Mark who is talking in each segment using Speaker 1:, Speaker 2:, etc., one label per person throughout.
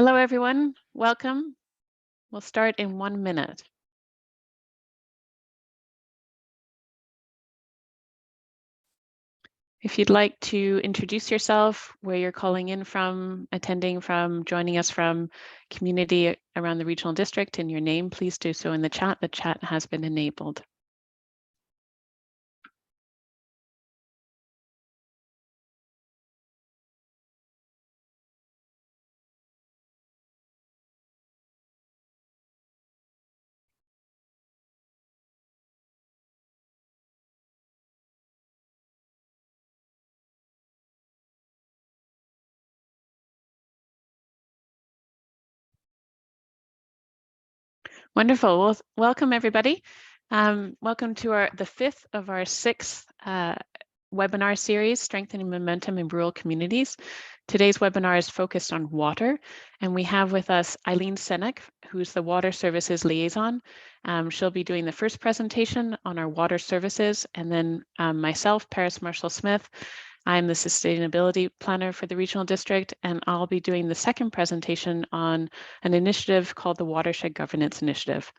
Speaker 1: Hello, everyone. Welcome. We'll start in 1 minute. If you'd like to introduce yourself, where you're calling in from, attending from, joining us from, community around the regional district, and your name, please do so in the chat. The chat has been enabled. Wonderful. Well, welcome everybody. Welcome to the fifth of our sixth webinar series, Strengthening Momentum in Rural Communities. Today's webinar is focused on water, and we have with us Eileen Senek, who's the Water Services Liaison. She'll be doing the first presentation on our water services, and then myself, Paris Marshall-Smith. I'm the Sustainability Planner for the Regional District, and I'll be doing the second presentation on an initiative called the Watershed Governance Initiative.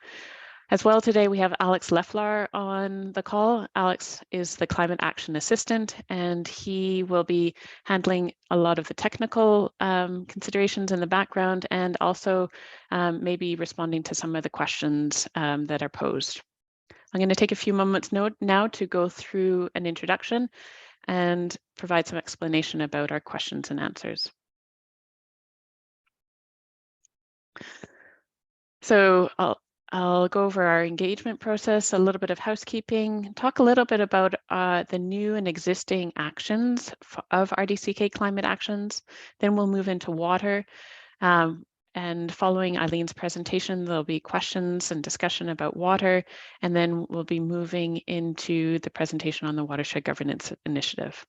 Speaker 1: As well today, we have Alex Lefflar on the call. Alex is the Climate Action Assistant, and he will be handling a lot of the technical considerations in the background, and also maybe responding to some of the questions that are posed. I'm going to take a few moments now to go through an introduction and provide some explanation about our questions and answers. So I'll go over our engagement process, a little bit of housekeeping, talk a little bit about the new and existing actions of RDCK climate actions. Then we'll move into water. And following Eileen's presentation, there'll be questions and discussion about water, and then we'll be moving into the presentation on the Watershed Governance Initiative.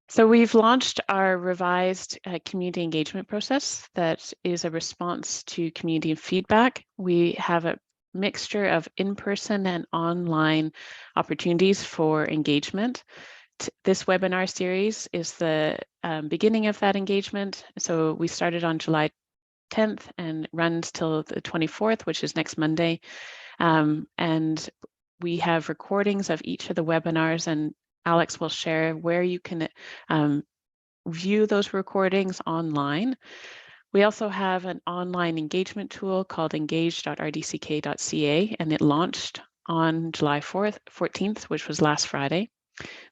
Speaker 1: So we've launched our revised community engagement process that is a response to community feedback. We have a mixture of in-person and online opportunities for engagement. This webinar series is the beginning of that engagement. So we started on July 10th and runs till the 24th, which is next Monday. And we have recordings of each of the webinars, and Alex will share where you can view those recordings online. We also have an online engagement tool called engage.rdck.ca, and it launched on July 14th, which was last Friday.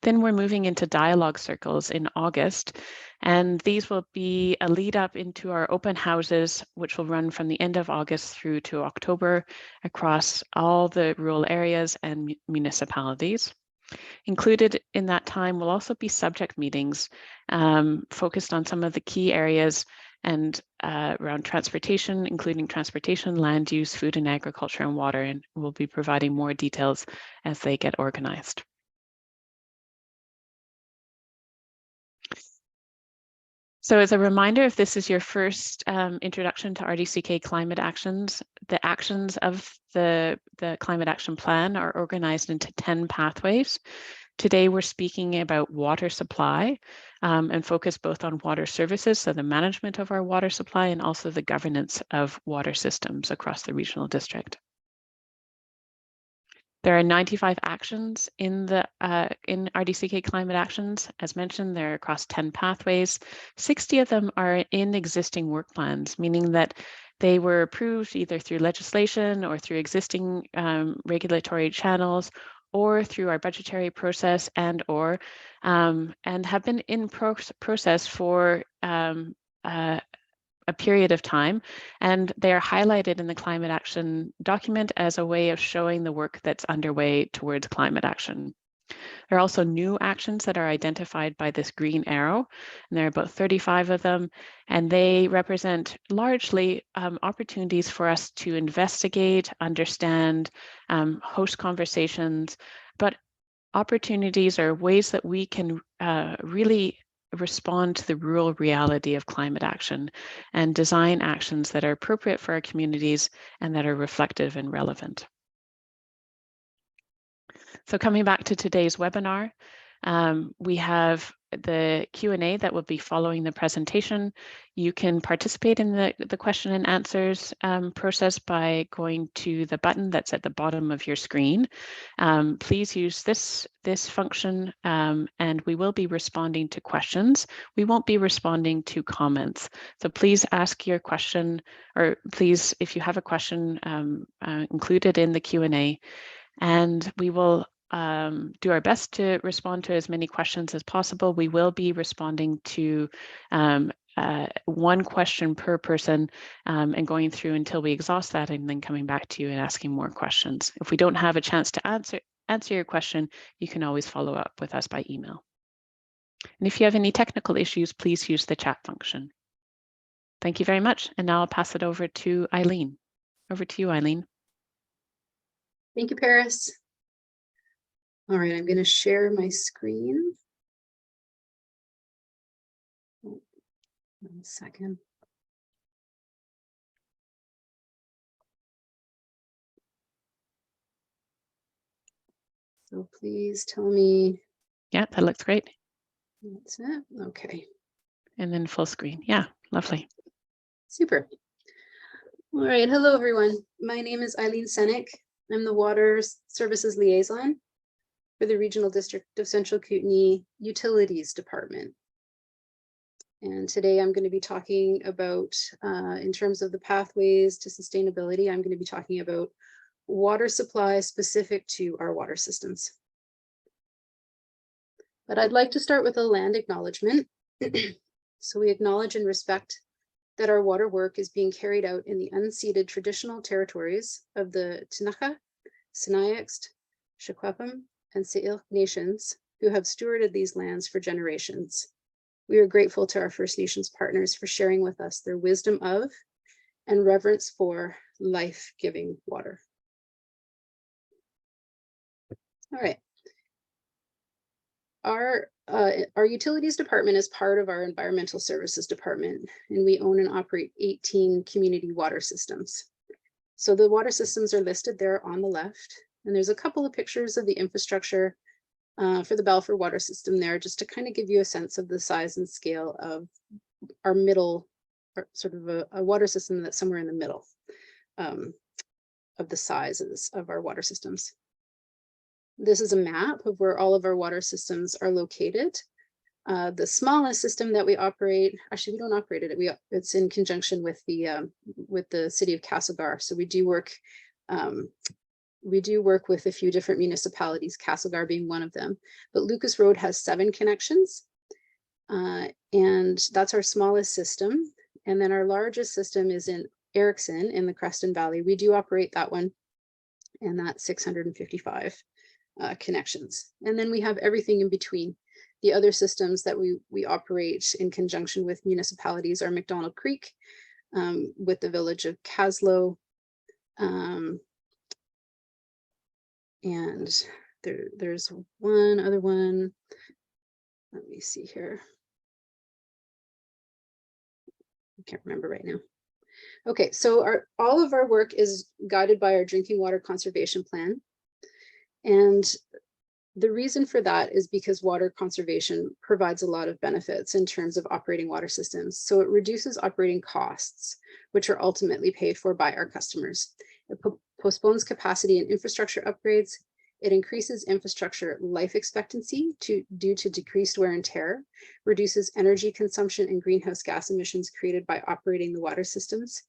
Speaker 1: Then we're moving into dialogue circles in August, and these will be a lead up into our open houses, which will run from the end of August through to October across all the rural areas and municipalities. Included in that time will also be subject meetings focused on some of the key areas and around transportation, including transportation, land use, food and agriculture, and water, and we'll be providing more details as they get organized. So as a reminder, if this is your first introduction to RDCK climate actions, the actions of the Climate Action Plan are organized into 10 pathways. Today, we're speaking about water supply and focus both on water services, so the management of our water supply, and also the governance of water systems across the regional district. There are 95 actions in RDCK climate actions. As mentioned, they're across 10 pathways. 60 of them are in existing work plans, meaning that they were approved either through legislation or through existing regulatory channels, or through our budgetary process and have been in process for a period of time, and they are highlighted in the climate action document as a way of showing the work that's underway towards climate action. There are also new actions that are identified by this green arrow, and there are about 35 of them, and they represent largely opportunities for us to investigate, understand, host conversations, but opportunities are ways that we can really respond to the rural reality of climate action and design actions that are appropriate for our communities and that are reflective and relevant. So coming back to today's webinar, we have the Q&A that will be following the presentation. You can participate in the question and answers process by going to the button that's at the bottom of your screen. Please use this function, and we will be responding to questions. We won't be responding to comments. So please ask your question, or please, if you have a question, include it in the Q&A, and we will do our best to respond to as many questions as possible. We will be responding to one question per person and going through until we exhaust that, and then coming back to you and asking more questions. If we don't have a chance to answer your question, you can always follow up with us by email. And if you have any technical issues, please use the chat function. Thank you very much. And now I'll pass it over to Eileen. Over to you, Eileen.
Speaker 2: Thank you, Paris. All right, I'm going to share my screen. 1 second. So please tell me.
Speaker 1: Yeah, that looks great.
Speaker 2: That's it. Okay.
Speaker 1: And then full screen. Yeah, lovely.
Speaker 2: Super. All right. Hello, everyone. My name is Eileen Senek. I'm the Water Services Liaison for the Regional District of Central Kootenay Utilities Department. And today I'm going to be talking about, in terms of the pathways to sustainability, I'm going to be talking about water supply specific to our water systems. But I'd like to start with a land acknowledgement. So we acknowledge and respect that our water work is being carried out in the unceded traditional territories of the Tinaja, Sinixt, Secwepemc, and Syilx nations who have stewarded these lands for generations. We are grateful to our First Nations partners for sharing with us their wisdom of and reverence for life-giving water. All right. Our utilities department is part of our environmental services department, and we own and operate 18 community water systems. So the water systems are listed there on the left, and there's a couple of pictures of the infrastructure for the Balfour water system there, just to kind of give you a sense of the size and scale of our middle, or sort of a water system that's somewhere in the middle of the size of our water systems. This is a map of where all of our water systems are located. The smallest system that we operate, actually we don't operate it, it's in conjunction with the city of Castlegar. So we do work with a few different municipalities, Castlegar being one of them. But Lucas Road has 7 connections, and that's our smallest system. And then our largest system is in Erickson in the Creston Valley. We do operate that one, and that's 655 connections. And then we have everything in between. The other systems that we operate in conjunction with municipalities are McDonald Creek, with the village of Caslow, and there's one other one. Let me see here. I can't remember right now. Okay, so all of our work is guided by our drinking water conservation plan. And the reason for that is because water conservation provides a lot of benefits in terms of operating water systems. So it reduces operating costs, which are ultimately paid for by our customers. It postpones capacity and infrastructure upgrades. It increases infrastructure life expectancy due to decreased wear and tear, reduces energy consumption and greenhouse gas emissions created by operating the water systems,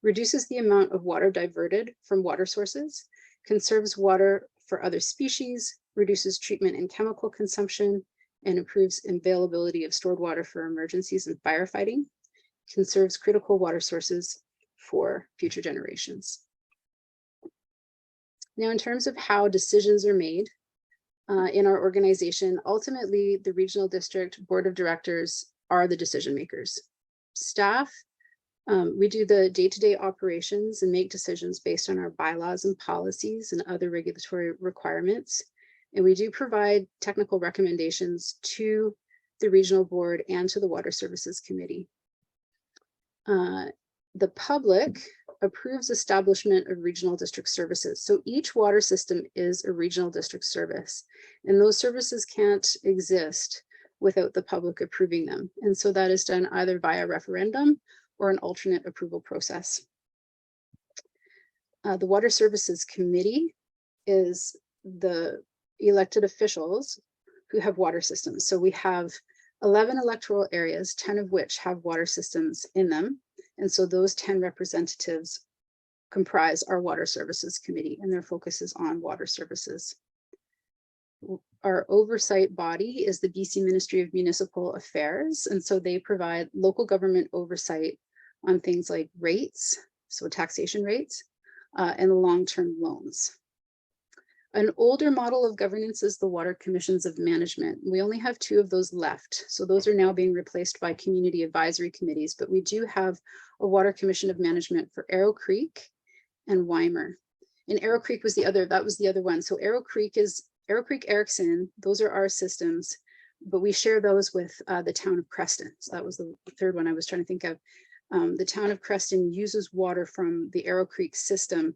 Speaker 2: reduces the amount of water diverted from water sources, conserves water for other species, reduces treatment and chemical consumption, and improves availability of stored water for emergencies and firefighting, conserves critical water sources for future generations. Now, in terms of how decisions are made in our organization, ultimately the regional district board of directors are the decision makers. Staff, we do the day-to-day operations and make decisions based on our bylaws and policies and other regulatory requirements. And we do provide technical recommendations to the regional board and to the Water Services Committee. The public approves establishment of regional district services. So each water system is a regional district service, and those services can't exist without the public approving them. And so that is done either via referendum or an alternate approval process. The Water Services Committee is the elected officials who have water systems. So we have 11 electoral areas, 10 of which have water systems in them. And so those 10 representatives comprise our Water Services Committee, and their focus is on water services. Our oversight body is the BC Ministry of Municipal Affairs. And so they provide local government oversight on things like rates, so taxation rates, and long-term loans. An older model of governance is the Water Commissions of Management. We only have 2 of those left. So those are now being replaced by community advisory committees, but we do have a Water Commission of Management for Arrow Creek and Weimer. And Arrow Creek was the other one. So Arrow Creek, Erickson, those are our systems, but we share those with the town of Creston. So that was the third one I was trying to think of. The town of Creston uses water from the Arrow Creek system,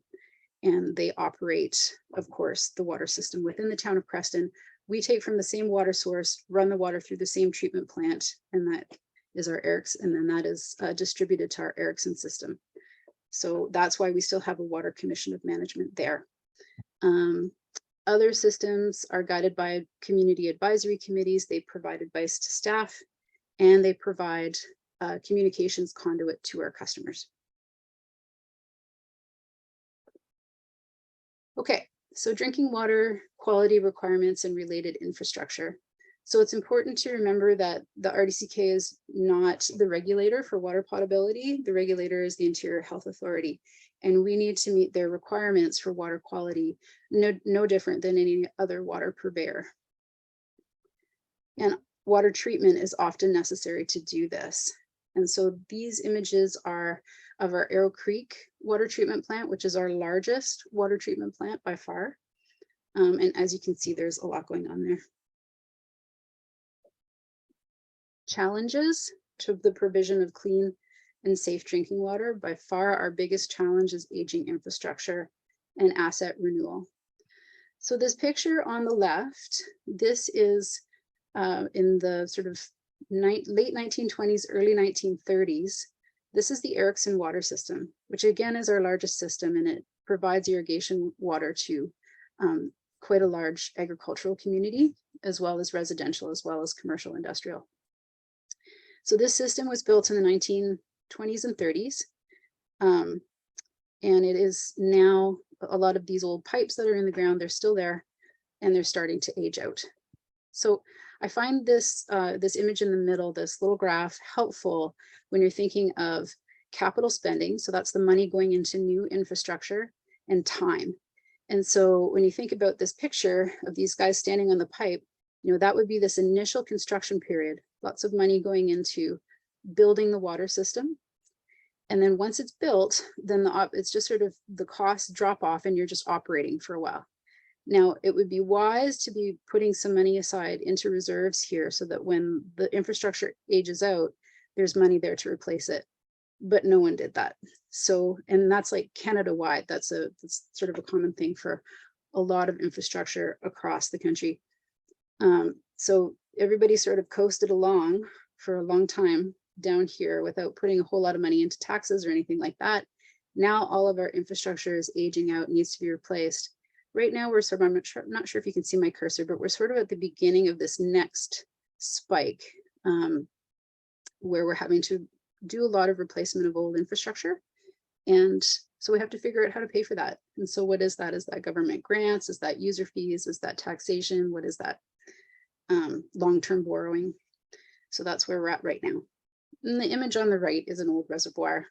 Speaker 2: and they operate, of course, the water system within the town of Creston. We take from the same water source, run the water through the same treatment plant, and that is our Erickson, and then that is distributed to our Erickson system. So that's why we still have a Water Commission of Management there. Other systems are guided by community advisory committees. They provide advice to staff, and they provide communications conduit to our customers. Okay, so drinking water quality requirements and related infrastructure. So it's important to remember that the RDCK is not the regulator for water potability. The regulator is the Interior Health Authority, and we need to meet their requirements for water quality, no different than any other water purveyor. And water treatment is often necessary to do this. And so these images are of our Arrow Creek water treatment plant, which is our largest water treatment plant by far. And as you can see, there's a lot going on there. Challenges to the provision of clean and safe drinking water. By far, our biggest challenge is aging infrastructure and asset renewal. So this picture on the left, this is in the sort of late 1920s, early 1930s. This is the Erickson water system, which again is our largest system, and it provides irrigation water to quite a large agricultural community, as well as residential, as well as commercial industrial. So this system was built in the 1920s and 30s. And it is now, a lot of these old pipes that are in the ground, they're still there, and they're starting to age out. So I find this, this image in the middle, this little graph, helpful when you're thinking of capital spending. So that's the money going into new infrastructure, and time. And so when you think about this picture of these guys standing on the pipe, you know, that would be this initial construction period, lots of money going into building the water system. And then once it's built, then it's just sort of the costs drop off and you're just operating for a while. Now, it would be wise to be putting some money aside into reserves here so that when the infrastructure ages out, there's money there to replace it. But no one did that. So, and that's like Canada-wide, that's sort of a common thing for a lot of infrastructure across the country. So everybody sort of coasted along for a long time down here without putting a whole lot of money into taxes or anything like that. Now all of our infrastructure is aging out, needs to be replaced. Right now we're sort of, I'm not sure if you can see my cursor, but we're sort of at the beginning of this next spike where we're having to do a lot of replacement of old infrastructure. And so we have to figure out how to pay for that. And so what is that? Is that government grants? Is that user fees? Is that taxation? What is that? Long-term borrowing. So that's where we're at right now. And the image on the right is an old reservoir,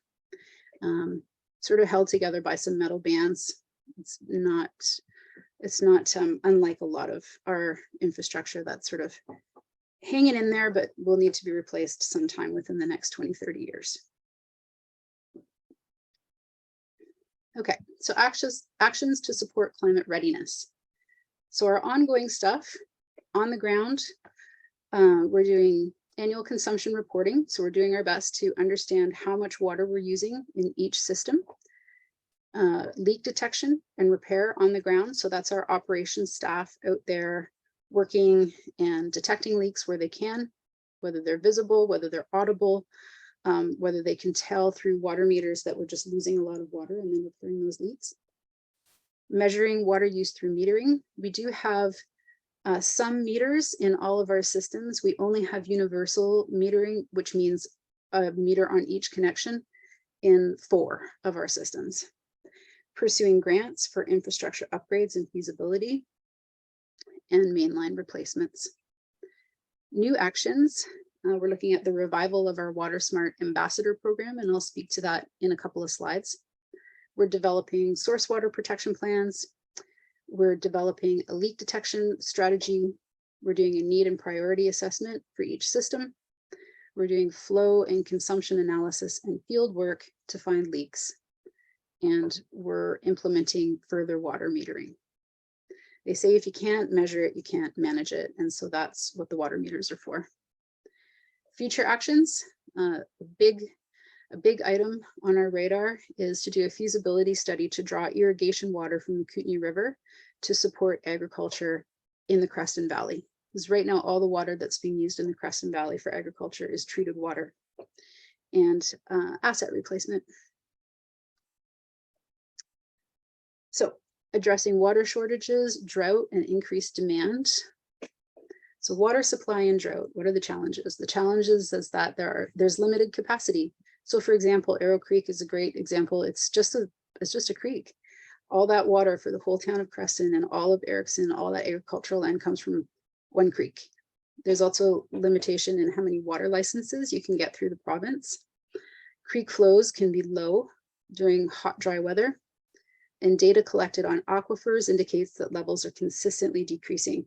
Speaker 2: sort of held together by some metal bands. It's not unlike a lot of our infrastructure that's sort of hanging in there, but will need to be replaced sometime within the next 20, 30 years. Okay, so actions to support climate readiness. So our ongoing stuff on the ground, we're doing annual consumption reporting. So we're doing our best to understand how much water we're using in each system. Leak detection and repair on the ground. So that's our operations staff out there working and detecting leaks where they can, whether they're visible, whether they're audible, whether they can tell through water meters that we're just losing a lot of water and then repairing those leaks. Measuring water use through metering. We do have some meters in all of our systems. We only have universal metering, which means a meter on each connection in 4 of our systems. Pursuing grants for infrastructure upgrades and feasibility, and mainline replacements. New actions, we're looking at the revival of our Water Smart Ambassador program, and I'll speak to that in a couple of slides. We're developing source water protection plans. We're developing a leak detection strategy. We're doing a need and priority assessment for each system. We're doing flow and consumption analysis and field work to find leaks. And we're implementing further water metering. They say if you can't measure it, you can't manage it. And so that's what the water meters are for. Future actions, a big item on our radar is to do a feasibility study to draw irrigation water from the Kootenay River to support agriculture in the Creston Valley. Because right now, all the water that's being used in the Creston Valley for agriculture is treated water. And asset replacement. So addressing water shortages, drought, and increased demand. So water supply and drought, what are the challenges? The challenges is that there's limited capacity. So for example, Arrow Creek is a great example. It's just a creek. All that water for the whole town of Creston and all of Erickson, all that agricultural land comes from one creek. There's also limitation in how many water licenses you can get through the province. Creek flows can be low during hot, dry weather, and data collected on aquifers indicates that levels are consistently decreasing.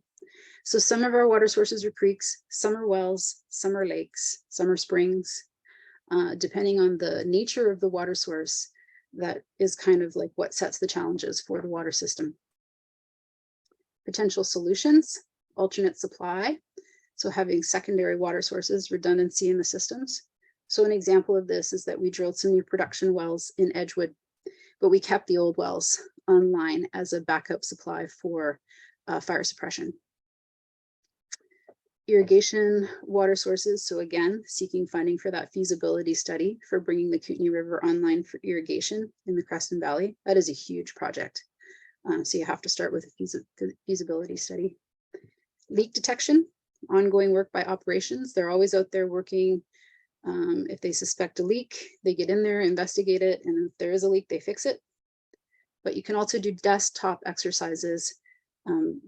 Speaker 2: So some of our water sources are creeks, some are wells, some are lakes, some are springs. Depending on the nature of the water source, that is kind of like what sets the challenges for the water system. Potential solutions, alternate supply. So having secondary water sources, redundancy in the systems. So an example of this is that we drilled some new production wells in Edgewood, but we kept the old wells online as a backup supply for fire suppression. Irrigation water sources. So again, seeking funding for that feasibility study for bringing the Kootenay River online for irrigation in the Creston Valley. That is a huge project. So you have to start with a feasibility study. Leak detection, ongoing work by operations. They're always out there working. If they suspect a leak, they get in there, investigate it, and if there is a leak, they fix it. But you can also do desktop exercises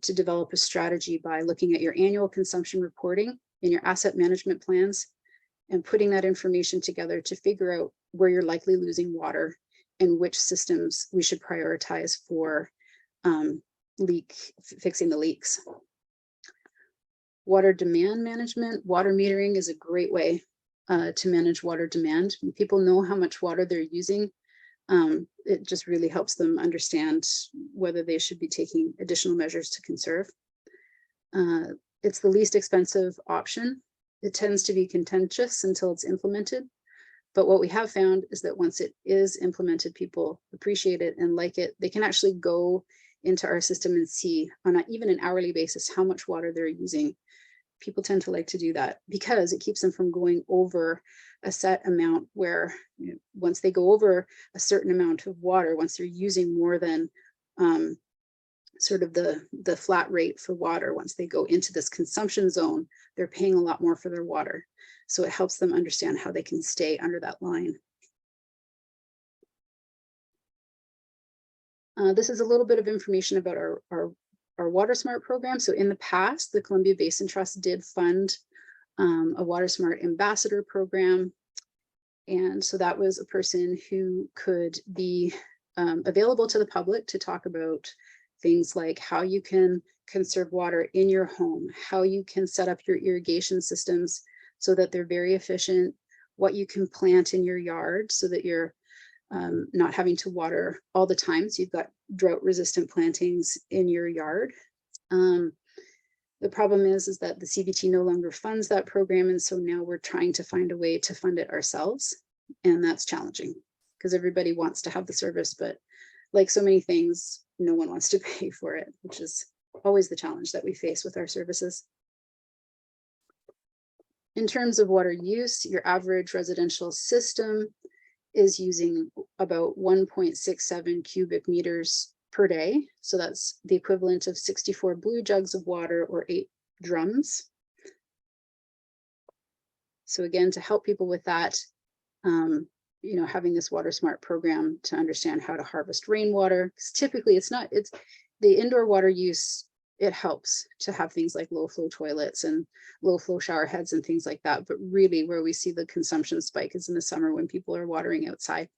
Speaker 2: to develop a strategy by looking at your annual consumption reporting in your asset management plans and putting that information together to figure out where you're likely losing water and which systems we should prioritize for fixing the leaks. Water demand management. Water metering is a great way to manage water demand. When people know how much water they're using, it just really helps them understand whether they should be taking additional measures to conserve. It's the least expensive option. It tends to be contentious until it's implemented. But what we have found is that once it is implemented, people appreciate it and like it. They can actually go into our system and see on even an hourly basis how much water they're using. People tend to like to do that because it keeps them from going over a set amount where once they go over a certain amount of water, once they're using more than sort of the flat rate for water, once they go into this consumption zone, they're paying a lot more for their water. So it helps them understand how they can stay under that line. This is a little bit of information about our Water Smart program. So in the past, the Columbia Basin Trust did fund a Water Smart Ambassador program. And so that was a person who could be available to the public to talk about things like how you can conserve water in your home, how you can set up your irrigation systems so that they're very efficient, what you can plant in your yard so that you're not having to water all the time. So you've got drought resistant plantings in your yard. The problem is that the CBT no longer funds that program. And so now we're trying to find a way to fund it ourselves. And that's challenging because everybody wants to have the service, but like so many things, no one wants to pay for it, which is always the challenge that we face with our services. In terms of water use, your average residential system is using about 1.67 cubic meters per day. So that's the equivalent of 64 blue jugs of water or 8 drums. So again, to help people with that, you know, having this water smart program to understand how to harvest rainwater, because typically it's the indoor water use, it helps to have things like low flow toilets and low flow shower heads and things like that. But really where we see the consumption spike is in the summer when people are watering outside.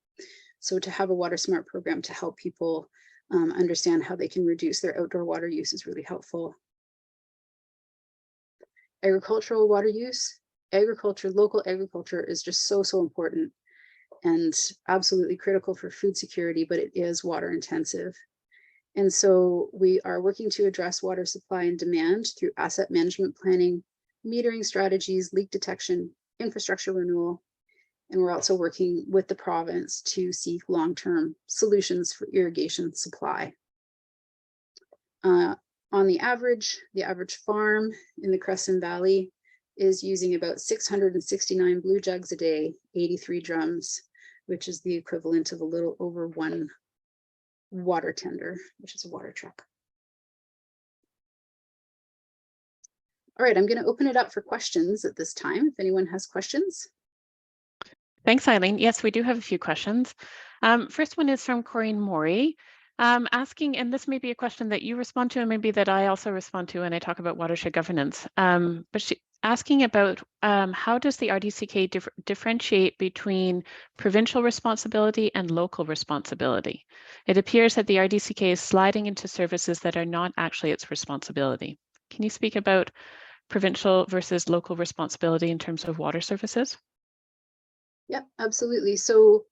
Speaker 2: So to have a water smart program to help people understand how they can reduce their outdoor water use is really helpful. Agricultural water use, local agriculture is just so important and absolutely critical for food security, but it is water intensive. And so we are working to address water supply and demand through asset management planning, metering strategies, leak detection, infrastructure renewal. And we're also working with the province to seek long-term solutions for irrigation supply. On the average farm in the Crescent Valley is using about 669 blue jugs a day, 83 drums, which is the equivalent of a little over 1 water tender, which is a water truck. All right, I'm going to open it up for questions at this time, if anyone has questions.
Speaker 1: Thanks, Eileen. Yes, we do have a few questions. First one is from Corinne Maury, asking, and this may be a question that you respond to and maybe that I also respond to when I talk about watershed governance, but she asking about how does the RDCK differentiate between provincial responsibility and local responsibility? It appears that the RDCK is sliding into services that are not actually its responsibility. Can you speak about provincial versus local responsibility in terms of water services?
Speaker 2: Yeah, absolutely. So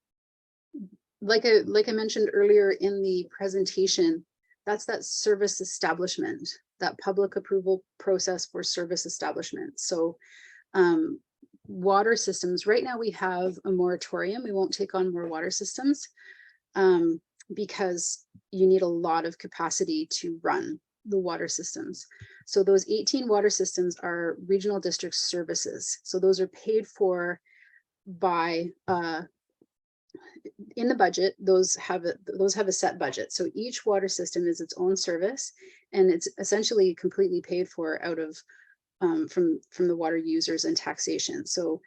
Speaker 2: like I mentioned earlier in the presentation, that's that service establishment, that public approval process for service establishment. So water systems, right now we have a moratorium. We won't take on more water systems because you need a lot of capacity to run the water systems. So those 18 water systems are regional district services. So those are paid for by in the budget. Those have a set budget. So each water system is its own service, and it's essentially completely paid for out of from the water users and taxation. So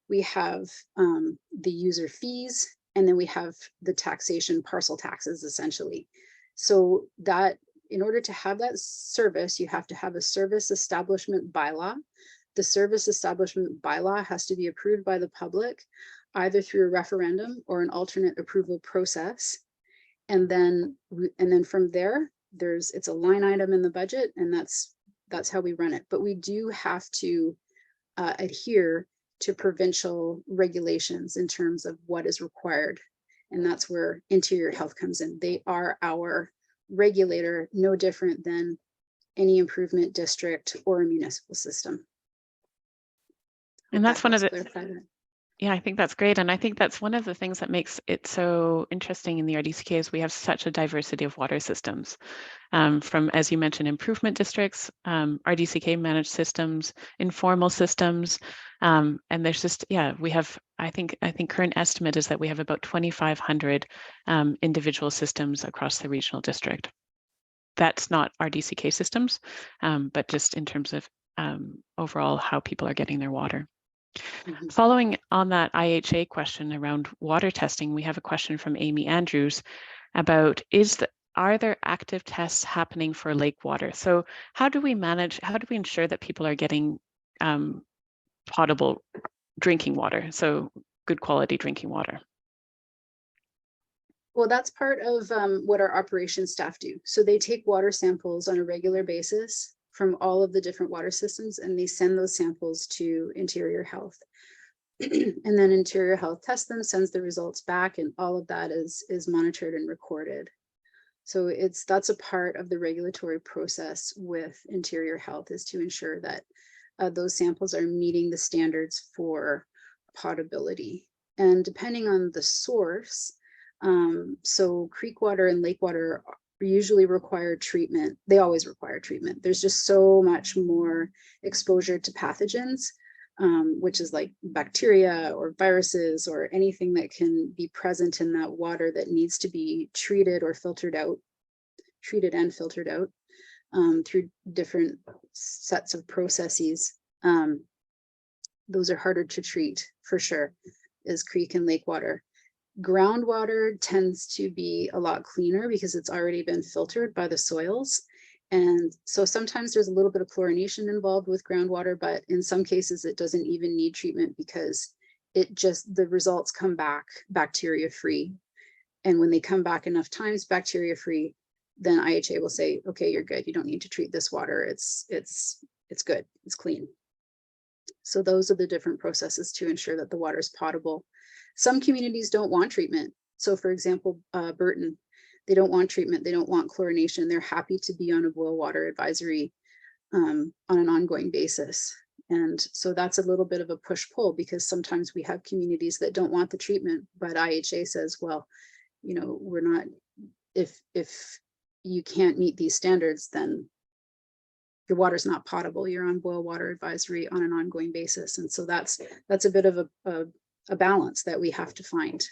Speaker 2: we have the user fees, and then we have the taxation, parcel taxes essentially. So that in order to have that service, you have to have a service establishment bylaw. The service establishment bylaw has to be approved by the public, either through a referendum or an alternate approval process. And then from there, it's a line item in the budget, and that's how we run it. But we do have to adhere to provincial regulations in terms of what is required. And that's where Interior Health comes in. They are our regulator, no different than any improvement district or a municipal system.
Speaker 1: And that's one of the, yeah, I think that's great. And I think that's one of the things that makes it so interesting in the RDCK is we have such a diversity of water systems from, as you mentioned, improvement districts, RDCK managed systems, informal systems. And there's just, yeah, we have, I think current estimate is that we have about 2,500 individual systems across the regional district. That's not RDCK systems, but just in terms of overall how people are getting their water. Mm-hmm. Following on that IHA question around water testing, we have a question from Amy Andrews about are there active tests happening for lake water? So how do we ensure that people are getting potable drinking water, so good quality drinking water?
Speaker 2: Well, that's part of what our operations staff do. So they take water samples on a regular basis from all of the different water systems, and they send those samples to Interior Health. And then Interior Health tests them, sends the results back, and all of that is monitored and recorded. So that's a part of the regulatory process with Interior Health, is to ensure that those samples are meeting the standards for potability. And depending on the source, so creek water and lake water usually require treatment. They always require treatment. There's just so much more exposure to pathogens, which is like bacteria or viruses or anything that can be present in that water that needs to be treated or filtered out, treated and filtered out through different sets of processes. Those are harder to treat for sure, is creek and lake water. Groundwater tends to be a lot cleaner because it's already been filtered by the soils. And so sometimes there's a little bit of chlorination involved with groundwater, but in some cases it doesn't even need treatment because it just, the results come back bacteria free. And when they come back enough times bacteria free, then IHA will say, okay, you're good. You don't need to treat this water. It's good. It's clean. So those are the different processes to ensure that the water is potable. Some communities don't want treatment. So for example, Burton, they don't want treatment. They don't want chlorination. They're happy to be on a boil water advisory on an ongoing basis. And so that's a little bit of a push-pull because sometimes we have communities that don't want the treatment, but IHA says, well, you know, we're not, if you can't meet these standards, then your water's not potable. You're on boil water advisory on an ongoing basis. And so that's a bit of a balance that we have to find.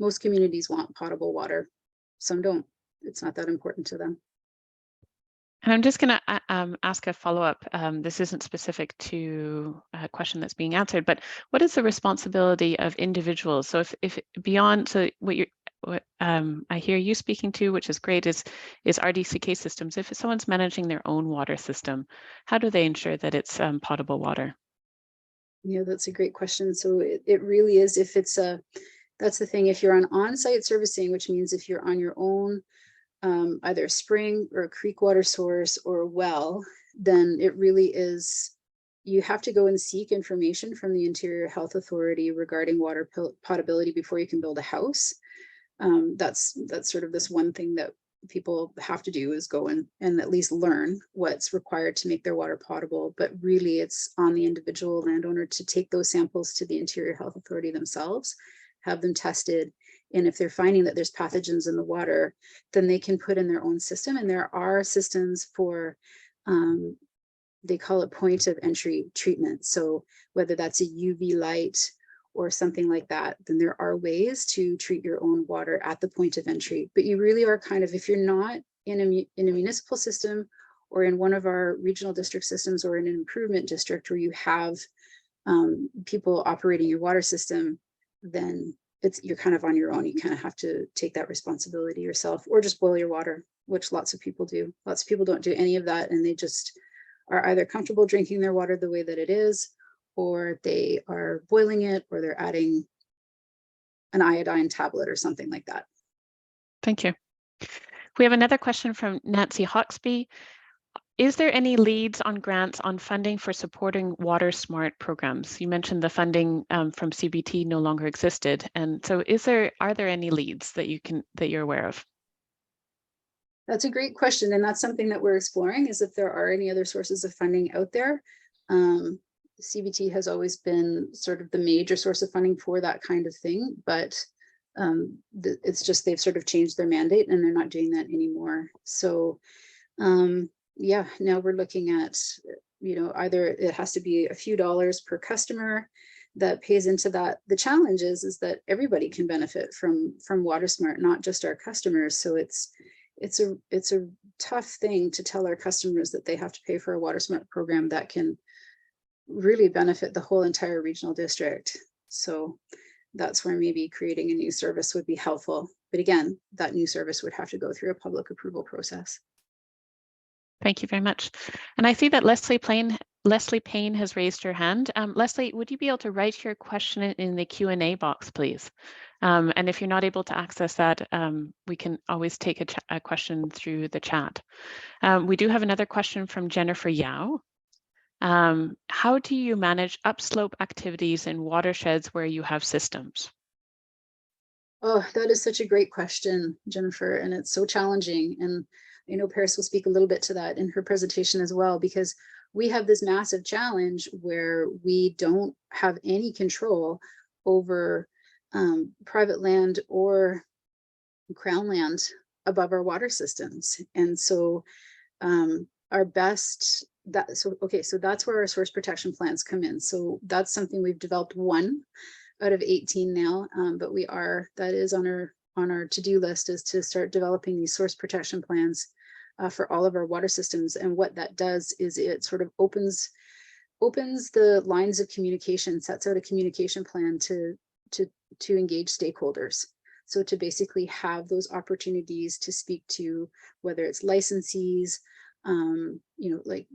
Speaker 2: Most communities want potable water. Some don't. It's not that important to them.
Speaker 1: And I'm just going to ask a follow-up. This isn't specific to a question that's being answered, but what is the responsibility of individuals? So if beyond, so what I hear you speaking to, which is great, is RDCK systems. If someone's managing their own water system, how do they ensure that it's potable water?
Speaker 2: Yeah, that's a great question. So it really is, if it's that's the thing, if you're on-site servicing, which means if you're on your own, either a spring or a creek water source or a well, then it really is, you have to go and seek information from the Interior Health Authority regarding water potability before you can build a house. That's sort of this one thing that people have to do, is go and at least learn what's required to make their water potable. But really it's on the individual landowner to take those samples to the Interior Health Authority themselves, have them tested. And if they're finding that there's pathogens in the water, then they can put in their own system. And there are systems for, they call it point of entry treatment. So whether that's a UV light or something like that, then there are ways to treat your own water at the point of entry. But you really are kind of, if you're not in a municipal system or in one of our regional district systems or in an improvement district where you have people operating your water system, then you're kind of on your own. You kind of have to take that responsibility yourself, or just boil your water, which lots of people do. Lots of people don't do any of that, and they just are either comfortable drinking their water the way that it is, or they are boiling it, or they're adding an iodine tablet or something like that.
Speaker 1: Thank you. We have another question from Nancy Hawksby. Is there any leads on grants on funding for supporting water smart programs? You mentioned the funding from CBT no longer existed, and so are there any leads that you're aware of?
Speaker 2: That's a great question, and that's something that we're exploring, is if there are any other sources of funding out there. CBT has always been sort of the major source of funding for that kind of thing, but it's just they've sort of changed their mandate and they're not doing that anymore. So yeah, now we're looking at, you know, either it has to be a few dollars per customer that pays into that. The challenge is that everybody can benefit from WaterSmart, not just our customers. So it's a tough thing to tell our customers that they have to pay for a WaterSmart program that can really benefit the whole entire regional district. So that's where maybe creating a new service would be helpful. But again, that new service would have to go through a public approval process.
Speaker 1: Thank you very much. And I see that Leslie Payne has raised her hand. Leslie, would you be able to write your question in the Q&A box, please? And if you're not able to access that, we can always take a question through the chat. We do have another question from Jennifer Yao. How do you manage upslope activities in watersheds where you have systems?
Speaker 2: Oh, that is such a great question, Jennifer, and it's so challenging. And I know Paris will speak a little bit to that in her presentation as well, because we have this massive challenge where we don't have any control over private land or crown land above our water systems. And so our best, so that's where our source protection plans come in. So that's something we've developed 1 out of 18 now, but that is on our to-do list, is to start developing these source protection plans for all of our water systems. And what that does is it sort of opens the lines of communication, sets out a communication plan to engage stakeholders. So to basically have those opportunities to speak to, whether it's licensees, like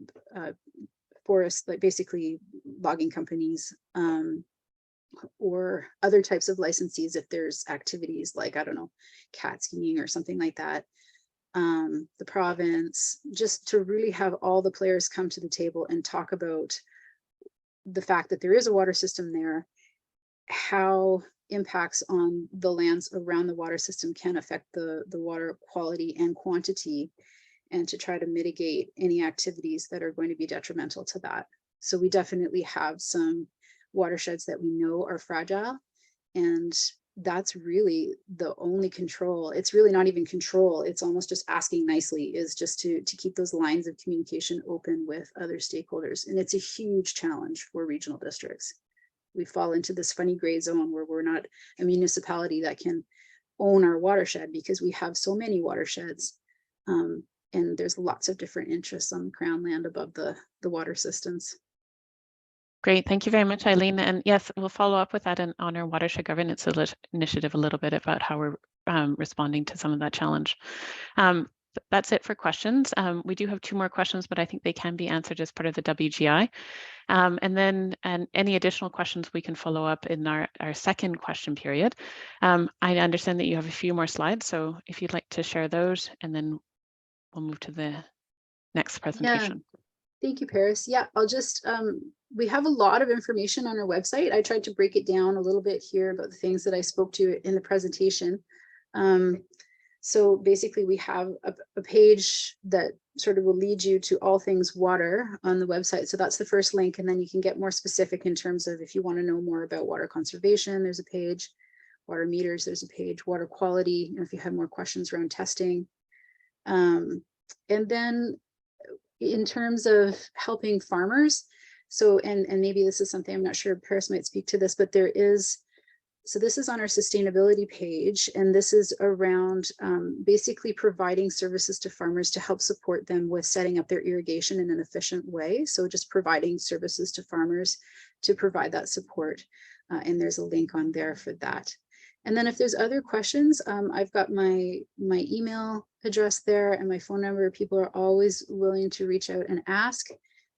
Speaker 2: forest, like basically logging companies, or other types of licensees if there's activities like, I don't know, cat skiing or something like that, the province, just to really have all the players come to the table and talk about the fact that there is a water system there, how impacts on the lands around the water system can affect the water quality and quantity, and to try to mitigate any activities that are going to be detrimental to that. So we definitely have some watersheds that we know are fragile, and that's really the only control. It's really not even control, it's almost just asking nicely, is just to keep those lines of communication open with other stakeholders. And it's a huge challenge for regional districts. We fall into this funny gray zone where we're not a municipality that can own our watershed, because we have so many watersheds, and there's lots of different interests on the crown land above the water systems.
Speaker 1: Great, thank you very much, Eileen. And yes, we'll follow up with that on our watershed governance initiative a little bit about how we're responding to some of that challenge. That's it for questions. We do have 2 more questions, but I think they can be answered as part of the WGI. And any additional questions we can follow up in our second question period. I understand that you have a few more slides, so if you'd like to share those, and then we'll move to the next presentation.
Speaker 2: Yeah. Thank you, Paris. Yeah, I'll just, we have a lot of information on our website. I tried to break it down a little bit here about the things that I spoke to in the presentation. So basically we have a page that sort of will lead you to all things water on the website. So that's the first link. And then you can get more specific in terms of, if you want to know more about water conservation, there's a page, water meters, there's a page, water quality, if you have more questions around testing. And then in terms of helping farmers, so, and maybe this is something, I'm not sure, Paris might speak to this, but there is, so this is on our sustainability page, and this is around basically providing services to farmers to help support them with setting up their irrigation in an efficient way. So just providing services to farmers to provide that support. And there's a link on there for that. And then if there's other questions, I've got my email address there and my phone number. People are always willing to reach out and ask.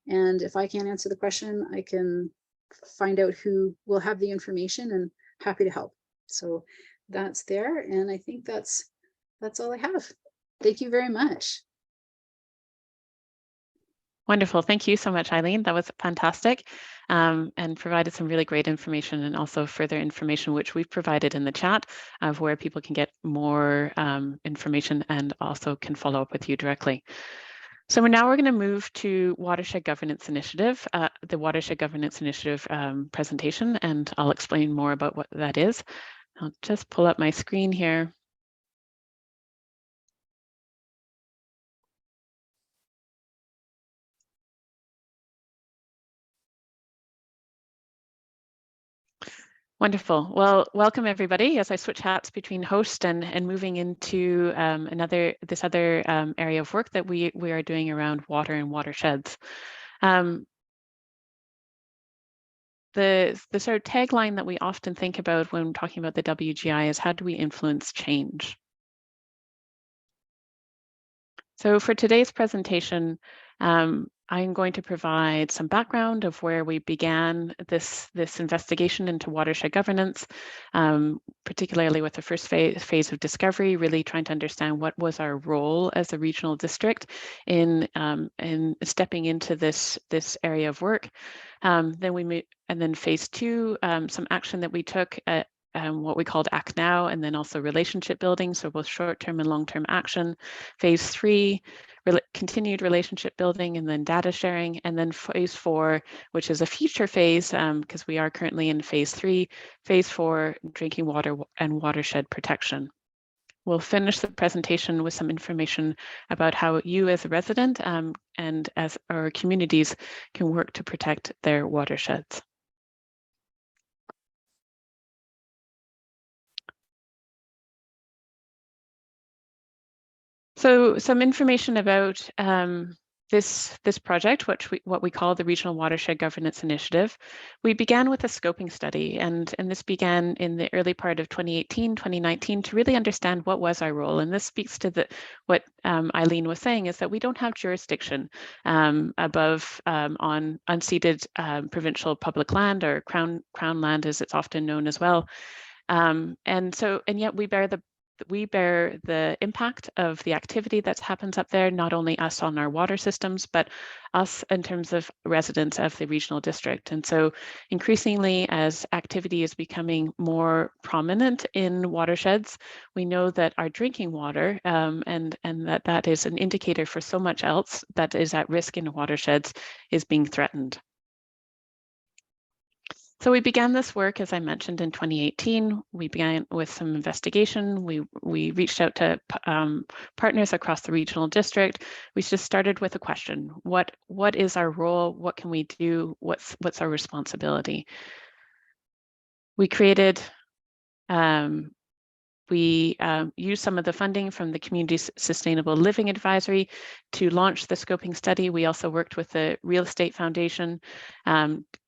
Speaker 2: And if I can't answer the question, I can find out who will have the information, and happy to help. So that's there. And I think that's all I have. Thank you very much.
Speaker 1: Wonderful. Thank you so much, Eileen. That was fantastic, and provided some really great information, and also further information which we've provided in the chat of where people can get more information and also can follow up with you directly. So we're going to move to Watershed Governance Initiative, the Watershed Governance Initiative presentation, and I'll explain more about what that is. I'll just pull up my screen here. Wonderful. Well, welcome everybody as I switch hats between host and moving into this other area of work that we are doing around water and watersheds. The sort of tagline that we often think about when talking about the WGI is, how do we influence change? So for today's presentation, I'm going to provide some background of where we began this investigation into watershed governance, particularly with the first phase of discovery, really trying to understand what was our role as a regional district in stepping into this area of work. Then phase 2, some action that we took at what we called Act Now, and then also relationship building, so both short-term and long-term action. Phase 3, continued relationship building, and then data sharing, and then phase 4, which is a future phase, because we are currently in phase 3, phase 4, drinking water and watershed protection. We'll finish the presentation with some information about how you as a resident and as our communities can work to protect their watersheds. So some information about this project, what we call the Regional Watershed Governance Initiative. We began with a scoping study, and this began in the early part of 2018, 2019 to really understand what was our role. And this speaks to what Eileen was saying, is that we don't have jurisdiction above on unceded provincial public land, or crown land as it's often known as well. And yet we bear the impact of the activity that happens up there, not only us on our water systems, but us in terms of residents of the regional district. And so increasingly, as activity is becoming more prominent in watersheds, we know that our drinking water and that is an indicator for so much else that is at risk in watersheds is being threatened. So we began this work, as I mentioned, in 2018. We began with some investigation. We reached out to partners across the regional district. We just started with a question: what is our role? What can we do? What's our responsibility? We created. We used some of the funding from the Community Sustainable Living Advisory to launch the scoping study. We also worked with the Real Estate Foundation.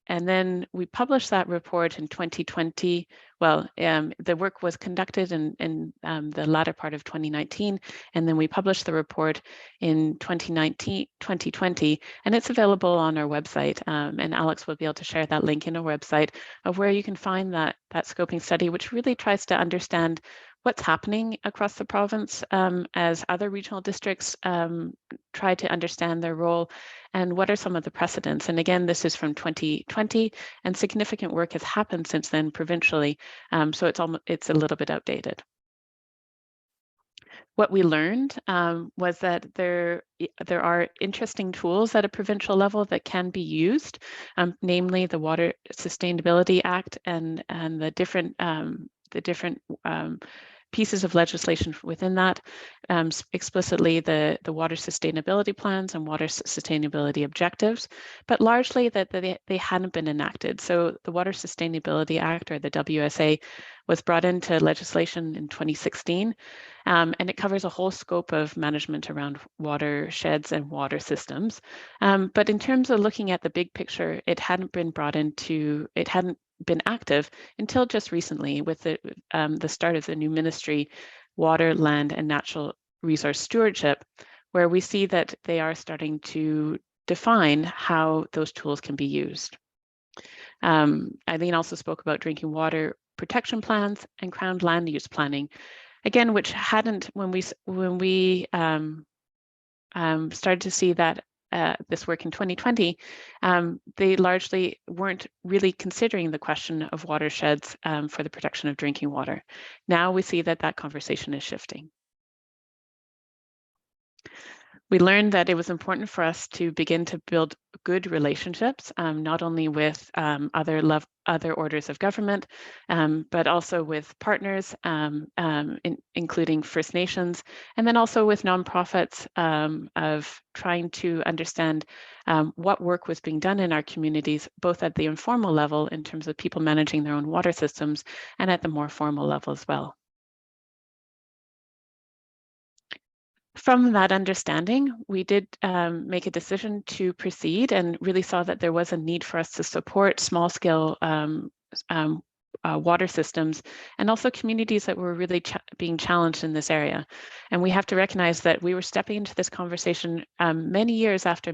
Speaker 1: And then we published that report in 2020. Well, the work was conducted in the latter part of 2019, and then we published the report in 2020, and it's available on our website. And Alex will be able to share that link in our website of where you can find that scoping study, which really tries to understand what's happening across the province as other regional districts try to understand their role, and what are some of the precedents. And again, this is from 2020, and significant work has happened since then provincially, so it's a little bit outdated. What we learned was that there are interesting tools at a provincial level that can be used, namely the Water Sustainability Act and the different pieces of legislation within that, explicitly the water sustainability plans and water sustainability objectives, but largely that they hadn't been enacted. So the Water Sustainability Act, or the WSA, was brought into legislation in 2016, and it covers a whole scope of management around watersheds and water systems. But in terms of looking at the big picture, it hadn't been active until just recently with the start of the new ministry, Water, Land and Natural Resource Stewardship, where we see that they are starting to define how those tools can be used. Eileen also spoke about drinking water protection plans and crown land use planning, again, which hadn't, when we started to see that this work in 2020, they largely weren't really considering the question of watersheds for the protection of drinking water. Now we see that conversation is shifting. We learned that it was important for us to begin to build good relationships, not only with other orders of government, but also with partners, including First Nations, and then also with nonprofits, of trying to understand what work was being done in our communities, both at the informal level in terms of people managing their own water systems, and at the more formal level as well. From that understanding, we did make a decision to proceed and really saw that there was a need for us to support small-scale water systems and also communities that were really being challenged in this area. And we have to recognize that we were stepping into this conversation years after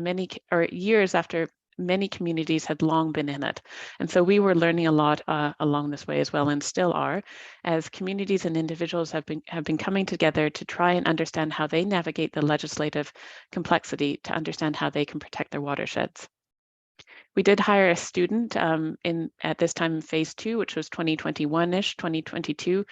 Speaker 1: many communities had long been in it. And so we were learning a lot along this way as well, and still are, as communities and individuals have been coming together to try and understand how they navigate the legislative complexity to understand how they can protect their watersheds. We did hire a student at this time in phase 2, which was 2021-ish, 2022,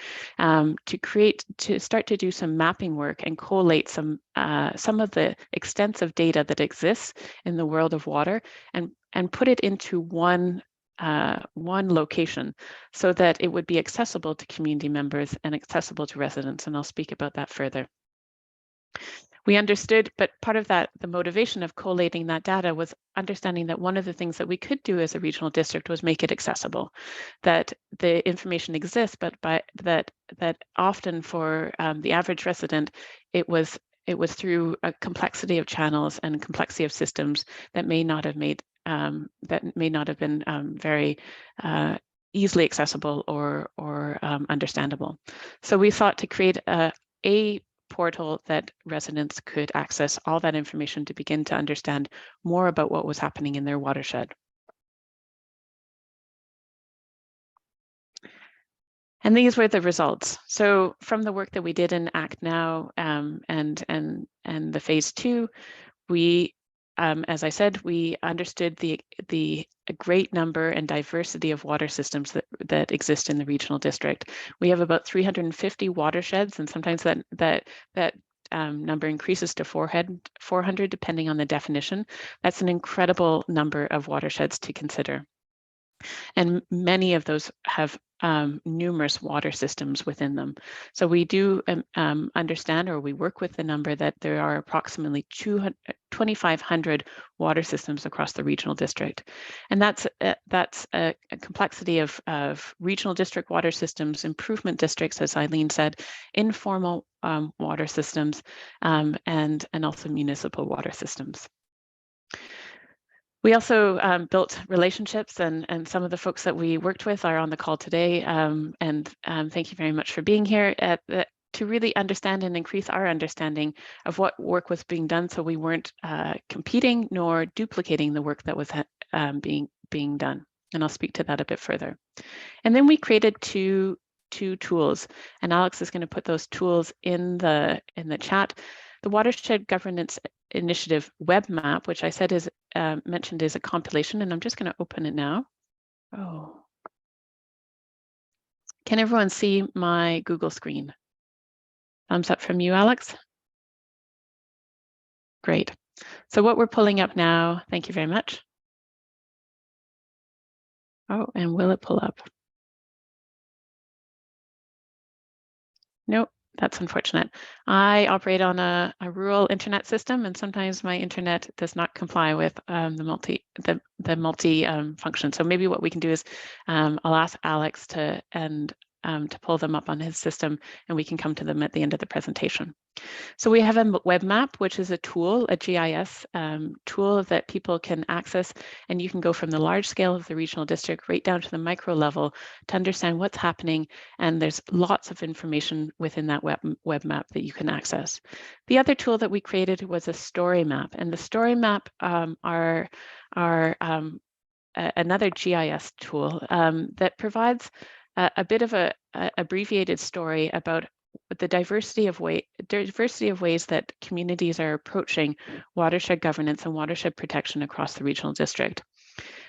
Speaker 1: to start to do some mapping work and collate some of the extensive data that exists in the world of water and put it into one one location so that it would be accessible to community members and accessible to residents. And I'll speak about that further. We understood, but part of that, the motivation of collating that data was understanding that one of the things that we could do as a regional district was make it accessible, that the information exists, but that often for the average resident, it was through a complexity of channels and complexity of systems that may not have been very easily accessible or understandable. So we sought to create a portal that residents could access all that information to begin to understand more about what was happening in their watershed. And these were the results. So from the work that we did in Act Now and the phase 2, we, as I said, we understood the great number and diversity of water systems that exist in the regional district. We have about 350 watersheds, and sometimes that number increases to 400 depending on the definition. That's an incredible number of watersheds to consider. And many of those have numerous water systems within them. So we do understand, or we work with the number that there are approximately 2,500 water systems across the regional district. And that's a complexity of regional district water systems, improvement districts, as Eileen said, informal water systems, and also municipal water systems. We also built relationships, and some of the folks that we worked with are on the call today. And thank you very much for being here to really understand and increase our understanding of what work was being done, so we weren't competing nor duplicating the work that was being done. And I'll speak to that a bit further. And then we created two tools, and Alex is going to put those tools in the chat. The Watershed Governance Initiative web map, which I said is mentioned is a compilation, and I'm just going to open it now. Oh, can everyone see my Google screen? Thumbs up from you, Alex. Great. So what we're pulling up now, thank you very much. Oh, and will it pull up? Nope. That's unfortunate. I operate on a rural internet system, and sometimes my internet does not comply with the multi function. So maybe what we can do is I'll ask Alex to pull them up on his system, and we can come to them at the end of the presentation. So we have a web map, which is a tool, a GIS tool that people can access, and you can go from the large scale of the regional district right down to the micro level to understand what's happening, and there's lots of information within that web map that you can access. The other tool that we created was a story map, and the story map are another GIS tool that provides a bit of a abbreviated story about the diversity of ways that communities are approaching watershed governance and watershed protection across the regional district.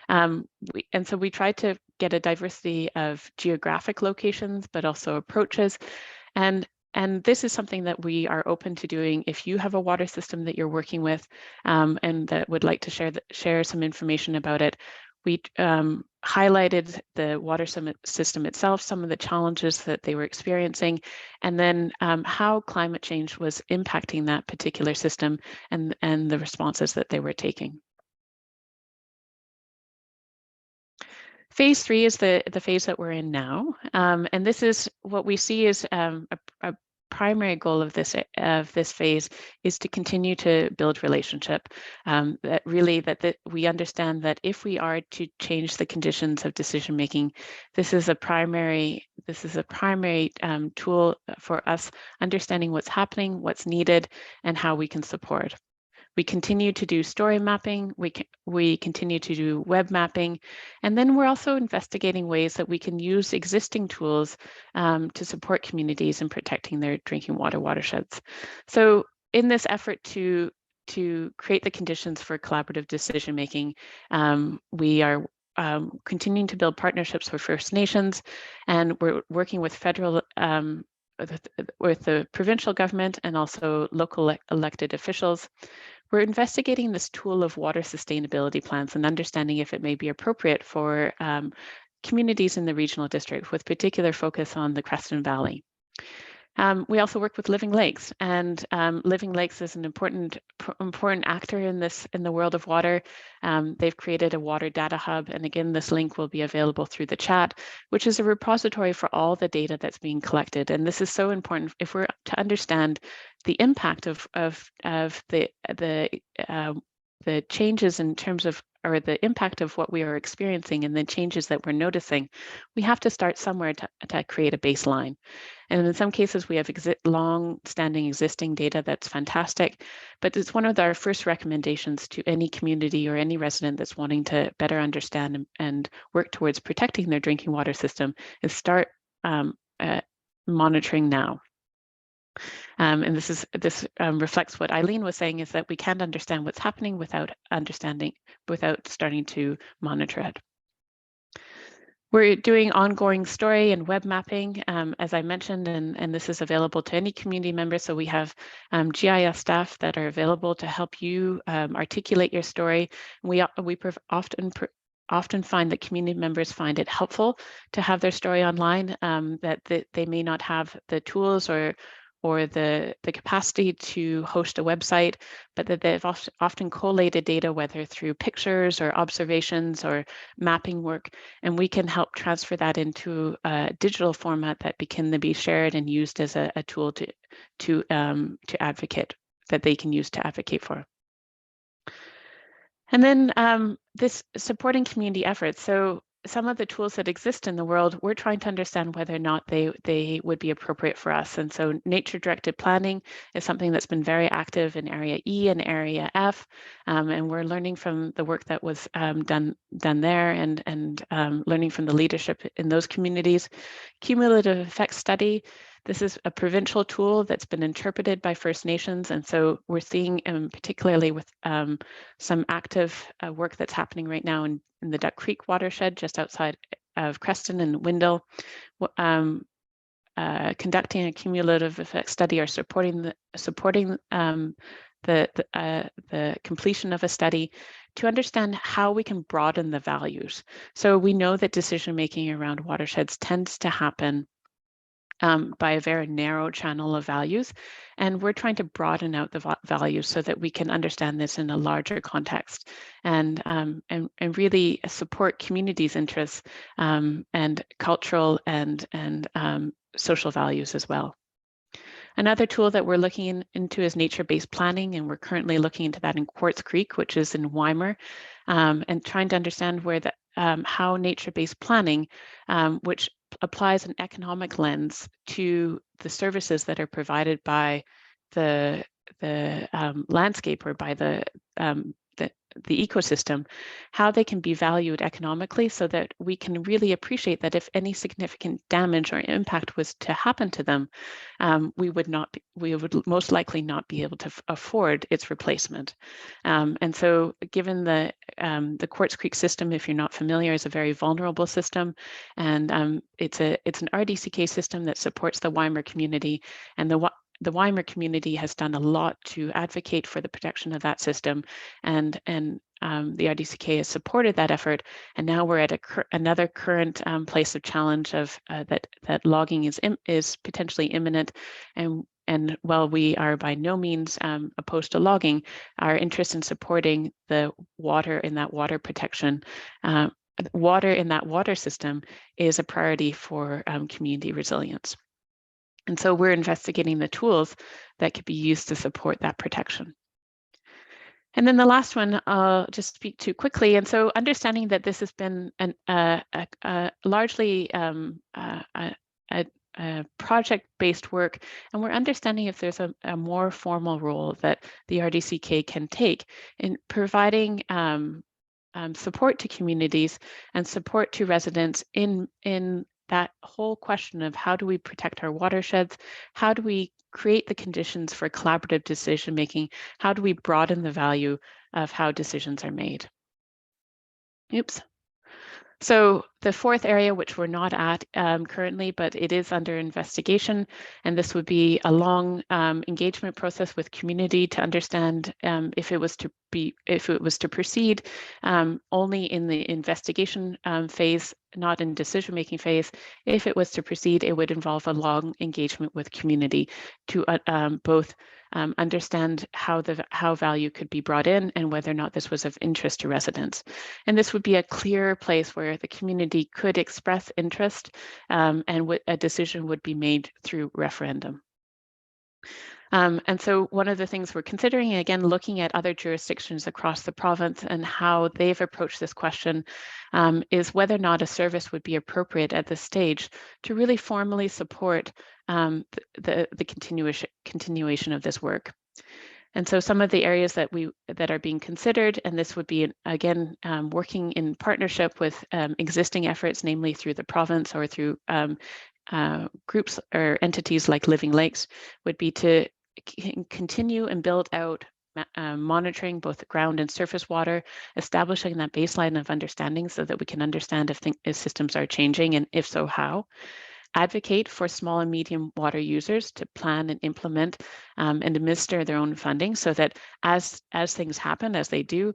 Speaker 1: And so we try to get a diversity of geographic locations, but also approaches. And this is something that we are open to doing if you have a water system that you're working with and that would like to share some information about it. We highlighted the water system itself, some of the challenges that they were experiencing, and then how climate change was impacting that particular system and the responses that they were taking. Phase 3 is the phase that we're in now, and this is what we see as a primary goal of this phase is to continue to build relationship. That we understand that if we are to change the conditions of decision making, this is a primary tool for us understanding what's happening, what's needed, and how we can support. We continue to do story mapping, we continue to do web mapping, and then we're also investigating ways that we can use existing tools to support communities in protecting their drinking water watersheds. So in this effort to create the conditions for collaborative decision making, we are continuing to build partnerships with First Nations, and we're working with federal with the provincial government and also local elected officials. We're investigating this tool of water sustainability plans and understanding if it may be appropriate for communities in the regional district, with particular focus on the Creston Valley. We also work with Living Lakes, and Living Lakes is an important actor in the world of water. They've created a water data hub, and again, this link will be available through the chat, which is a repository for all the data that's being collected. And this is so important if we're to understand the impact of the changes in terms of, or the impact of what we are experiencing and the changes that we're noticing. We have to start somewhere to create a baseline. And in some cases, we have long-standing existing data that's fantastic, but it's one of our first recommendations to any community or any resident that's wanting to better understand and work towards protecting their drinking water system is start monitoring now. And this reflects what Eileen was saying, is that we can't understand what's happening without starting to monitor it. We're doing ongoing story and web mapping, as I mentioned, and this is available to any community member. So we have GIS staff that are available to help you articulate your story. We often find that community members find it helpful to have their story online, that they may not have the tools or the capacity to host a website, but that they've often collated data, whether through pictures or observations or mapping work, and we can help transfer that into a digital format that can be shared and used as a tool to advocate, that they can use to advocate for. And then this supporting community efforts. So some of the tools that exist in the world, we're trying to understand whether or not they would be appropriate for us. And so nature-directed planning is something that's been very active in Area E and Area F, and we're learning from the work that was done there, and learning from the leadership in those communities. Cumulative effects study. This is a provincial tool that's been interpreted by First Nations, and so we're seeing, particularly with some active work that's happening right now in the Duck Creek watershed, just outside of Creston and Windle, conducting a cumulative effect study or supporting the completion of a study to understand how we can broaden the values. So we know that decision making around watersheds tends to happen by a very narrow channel of values, and we're trying to broaden out the values so that we can understand this in a larger context, and really support communities' interests and cultural and social values as well. Another tool that we're looking into is nature-based planning, and we're currently looking into that in Quartz Creek, which is in Weimar, and trying to understand where how nature-based planning, which applies an economic lens to the services that are provided by the landscape or by the ecosystem, how they can be valued economically, so that we can really appreciate that if any significant damage or impact was to happen to them, we would most likely not be able to afford its replacement. And so given the Quartz Creek system, if you're not familiar, is a very vulnerable system, and it's an RDCK system that supports the Weimar community, and the Weimar community has done a lot to advocate for the protection of that system, and the RDCK has supported that effort. And now we're at another current place of challenge of that logging is potentially imminent, and while we are by no means opposed to logging, our interest in supporting the water in that water protection, water in that water system, is a priority for community resilience. And so we're investigating the tools that could be used to support that protection. And then the last one I'll just speak to quickly. And so understanding that this has been largely a project-based work, and we're understanding if there's a more formal role that the RDCK can take in providing support to communities and support to residents in that whole question of how do we protect our watersheds, how do we create the conditions for collaborative decision making, how do we broaden the value of how decisions are made. Oops. So The fourth area, which we're not at currently, but it is under investigation, and this would be a long engagement process with community to understand if it was to proceed only in the investigation phase, not in decision-making phase. If it was to proceed, it would involve a long engagement with community to both understand how value could be brought in and whether or not this was of interest to residents. And this would be a clear place where the community could express interest and a decision would be made through referendum. And so one of the things we're considering, again, looking at other jurisdictions across the province and how they've approached this question, is whether or not a service would be appropriate at this stage to really formally support the continuation of this work. And so some of the areas that are being considered, and this would be, again, working in partnership with existing efforts, namely through the province or through groups or entities like Living Lakes, would be to continue and build out monitoring both ground and surface water, establishing that baseline of understanding so that we can understand if systems are changing, and if so, how. Advocate for small and medium water users to plan and implement and administer their own funding so that as things happen, as they do,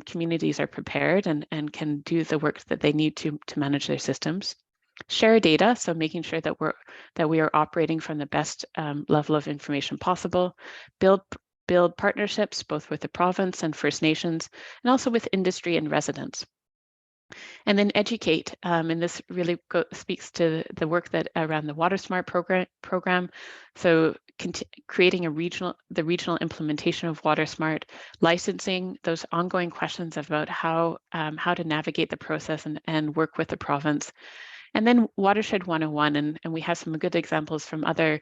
Speaker 1: communities are prepared and can do the work that they need to manage their systems. Share data, so making sure that we are operating from the best level of information possible. Build partnerships both with the province and First Nations, and also with industry and residents. And then educate, and this really speaks to the work that around the WaterSmart program. So creating the regional implementation of WaterSmart, licensing, those ongoing questions about how to navigate the process and work with the province. And then Watershed 101, and we have some good examples from other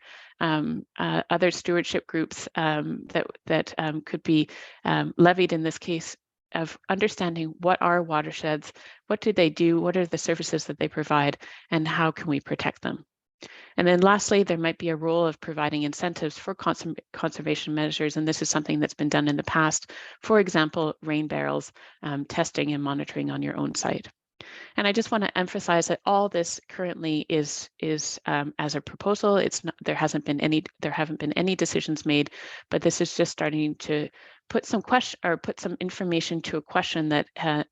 Speaker 1: stewardship groups that could be levied in this case, of understanding what are watersheds, what do they do, what are the services that they provide, and how can we protect them. And then lastly, there might be a role of providing incentives for conservation measures, and this is something that's been done in the past. For example, rain barrels, testing and monitoring on your own site. And I just want to emphasize that all this currently is as a proposal. It's not, there haven't been any decisions made, but this is just starting to put some information to a question that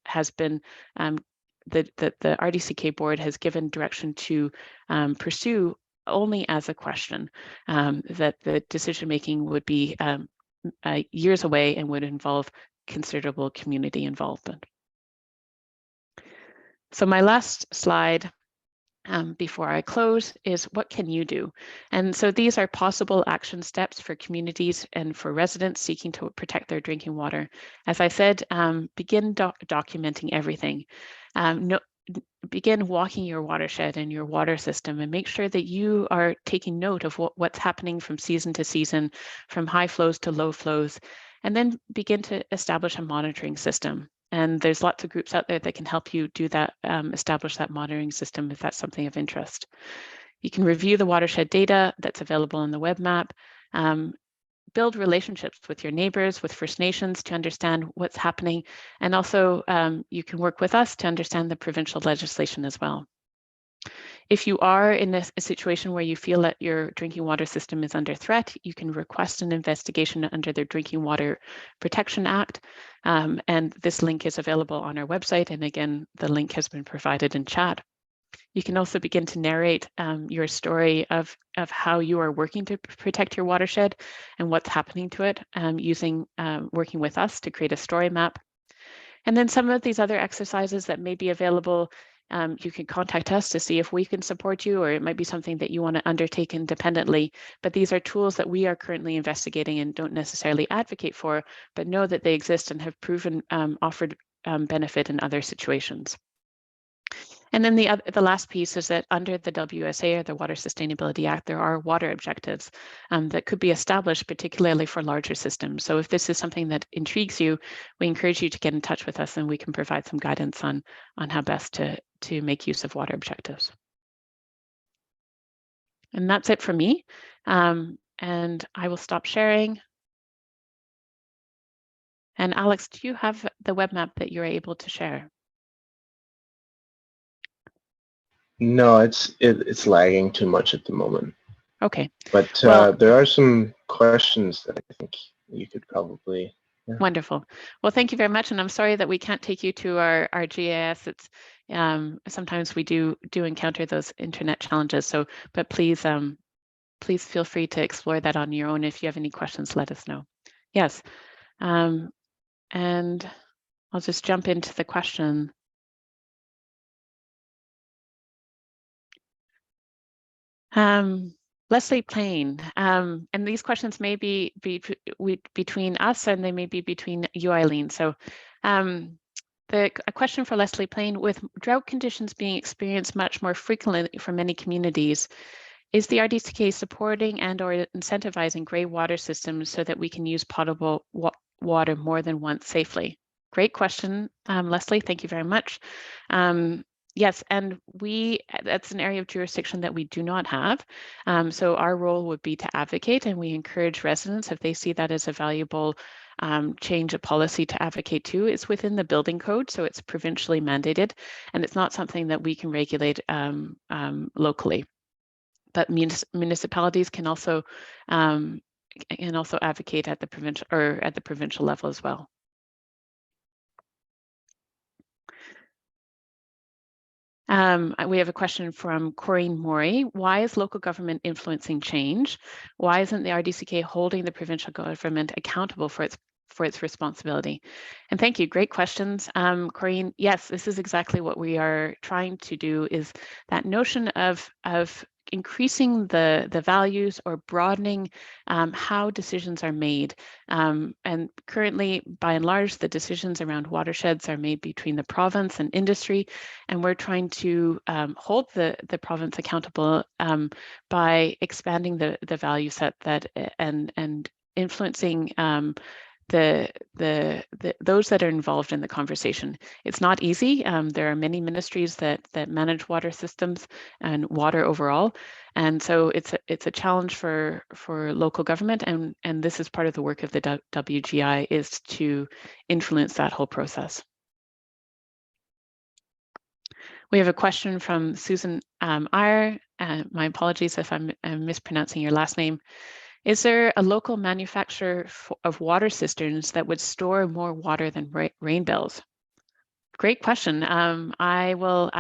Speaker 1: has been the RDCK board has given direction to pursue only as a question, that the decision making would be years away and would involve considerable community involvement. So my last slide before I close is what can you do? And so these are possible action steps for communities and for residents seeking to protect their drinking water. As I said, begin documenting everything. Begin walking your watershed and your water system and make sure that you are taking note of what's happening from season to season, from high flows to low flows, and then begin to establish a monitoring system. And there's lots of groups out there that can help you do that, establish that monitoring system if that's something of interest. You can review the watershed data that's available on the web map. Build relationships with your neighbors, with First Nations to understand what's happening. And also you can work with us to understand the provincial legislation as well. If you are in a situation where you feel that your drinking water system is under threat, you can request an investigation under the Drinking Water Protection Act. And this link is available on our website. And again, the link has been provided in chat. You can also begin to narrate your story of how you are working to protect your watershed and what's happening to it, working with us to create a story map. And then some of these other exercises that may be available, you can contact us to see if we can support you, or it might be something that you want to undertake independently. But these are tools that we are currently investigating and don't necessarily advocate for, but know that they exist and have proven offered benefit in other situations. And then the last piece is that under the WSA, or the Water Sustainability Act, there are water objectives that could be established, particularly for larger systems. So if this is something that intrigues you, we encourage you to get in touch with us and we can provide some guidance on how best to make use of water objectives. And that's it for me. And I will stop sharing. And Alex, do you have the web map that you're able to share?
Speaker 3: No, it's lagging too much at the moment.
Speaker 1: Okay.
Speaker 3: But
Speaker 1: Well,
Speaker 3: there are some questions that I think you could probably. Yeah.
Speaker 1: Wonderful. Well, thank you very much. And I'm sorry that we can't take you to our GIS. It's sometimes we do encounter those internet challenges. So, but please feel free to explore that on your own. If you have any questions, let us know. Yes. And I'll just jump into the question. Leslie Plain, and these questions may be between us and they may be between you, Eileen. So a question for Leslie Plain: with drought conditions being experienced much more frequently for many communities, is the RDCK supporting and or incentivizing grey water systems so that we can use potable water more than once safely? Great question, Leslie, thank you very much. Yes, and that's an area of jurisdiction that we do not have. So our role would be to advocate, and we encourage residents, if they see that as a valuable change of policy, to advocate too. It's within the building code, so it's provincially mandated, and it's not something that we can regulate locally. But municipalities can also advocate at the provincial level as well. We have a question from Corinne Morey. Why is local government influencing change? Why isn't the RDCK holding the provincial government accountable for its responsibility? And thank you, great questions. Corinne, yes, this is exactly what we are trying to do, is that notion of increasing the values or broadening how decisions are made. And currently, by and large, the decisions around watersheds are made between the province and industry, and we're trying to hold the province accountable by expanding the value set that and influencing those that are involved in the conversation. It's not easy. There are many ministries that manage water systems and water overall, and so it's a challenge for local government, and this is part of the work of the WGI, is to influence that whole process. We have a question from Susan Iyer. My apologies if I'm mispronouncing your last name. Is there a local manufacturer of water cisterns that would store more water than rain barrels? Great question. I will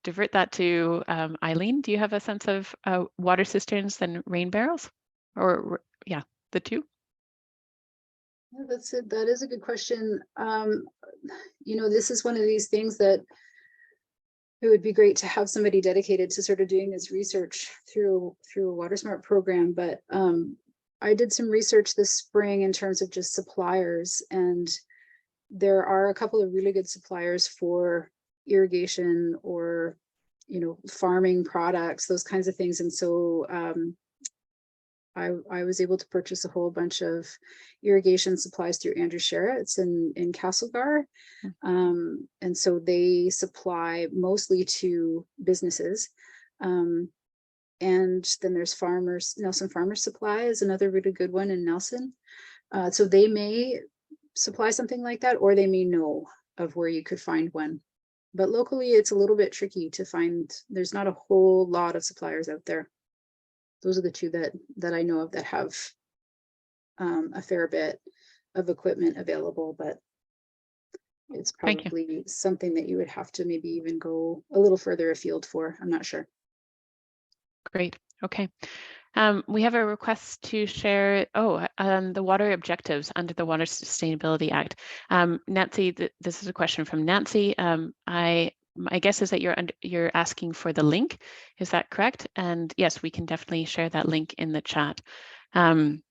Speaker 1: divert that to Eileen. Do you have a sense of water cisterns than rain barrels? Or yeah, the two?
Speaker 2: Yeah, that's it. That is a good question. You know, this is one of these things that it would be great to have somebody dedicated to sort of doing this research through a WaterSmart program. But I did some research this spring in terms of just suppliers, and there are a couple of really good suppliers for irrigation or, you know, farming products, those kinds of things. And so I was able to purchase a whole bunch of irrigation supplies through Andrew Shera. It's in Castlegar. And so they supply mostly to businesses. And then there's farmers. Nelson Farmer Supply is another really good one in Nelson. So they may supply something like that, or they may know of where you could find one. But locally, it's a little bit tricky to find. There's not a whole lot of suppliers out there. Those are the two that I know of that have a fair bit of equipment available, but it's probably something that you would have to maybe even go a little further afield for. I'm not sure.
Speaker 1: Great. Okay. We have a request to share the water objectives under the Water Sustainability Act. Nancy, this is a question from Nancy. My guess is that you're asking for the link. Is that correct? And yes, we can definitely share that link in the chat. And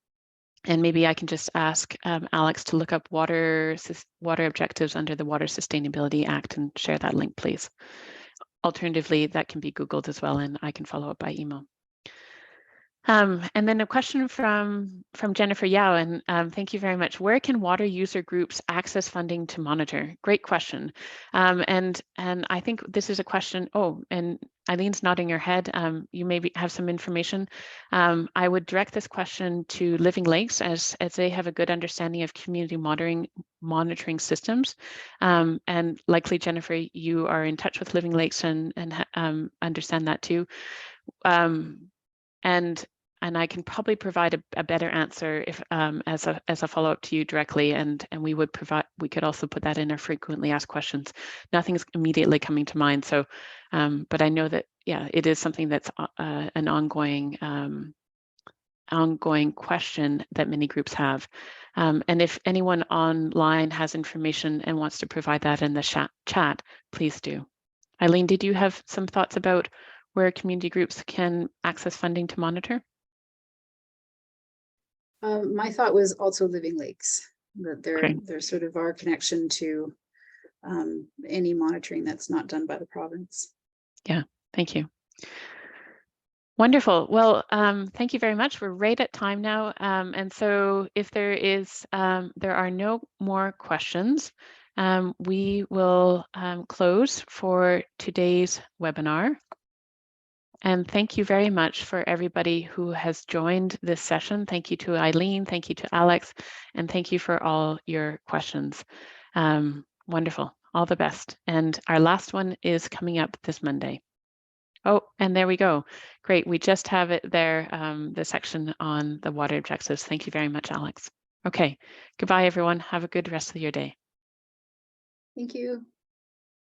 Speaker 1: maybe I can just ask Alex to look up water objectives under the Water Sustainability Act and share that link, please. Alternatively, that can be Googled as well, and I can follow up by email. And then a question from Jennifer Yao, and thank you very much. Where can water user groups access funding to monitor? Great question. And I think this is a question. Oh, and Eileen's nodding her head. You maybe have some information. I would direct this question to Living Lakes, as they have a good understanding of community monitoring systems. And likely, Jennifer, you are in touch with Living Lakes and understand that too. And I can probably provide a better answer if as a follow-up to you directly, and we could also put that in our frequently asked questions. Nothing's immediately coming to mind, so but I know that, yeah, it is something that's an ongoing question that many groups have. And if anyone online has information and wants to provide that in the chat, please do. Eileen, did you have some thoughts about where community groups can access funding to monitor?
Speaker 2: My thought was also Living Lakes, that
Speaker 1: Great.
Speaker 2: they're sort of our connection to any monitoring that's not done by the province.
Speaker 1: Yeah, thank you. Wonderful. Well, thank you very much. We're right at time now. And so if there are no more questions, we will close for today's webinar. And thank you very much for everybody who has joined this session. Thank you to Eileen, thank you to Alex, and thank you for all your questions. Wonderful, all the best. And our last one is coming up this Monday. Oh, and there we go. Great, we just have it there, the section on the water objectives. Thank you very much, Alex. Okay, goodbye everyone. Have a good rest of your day.
Speaker 2: Thank you.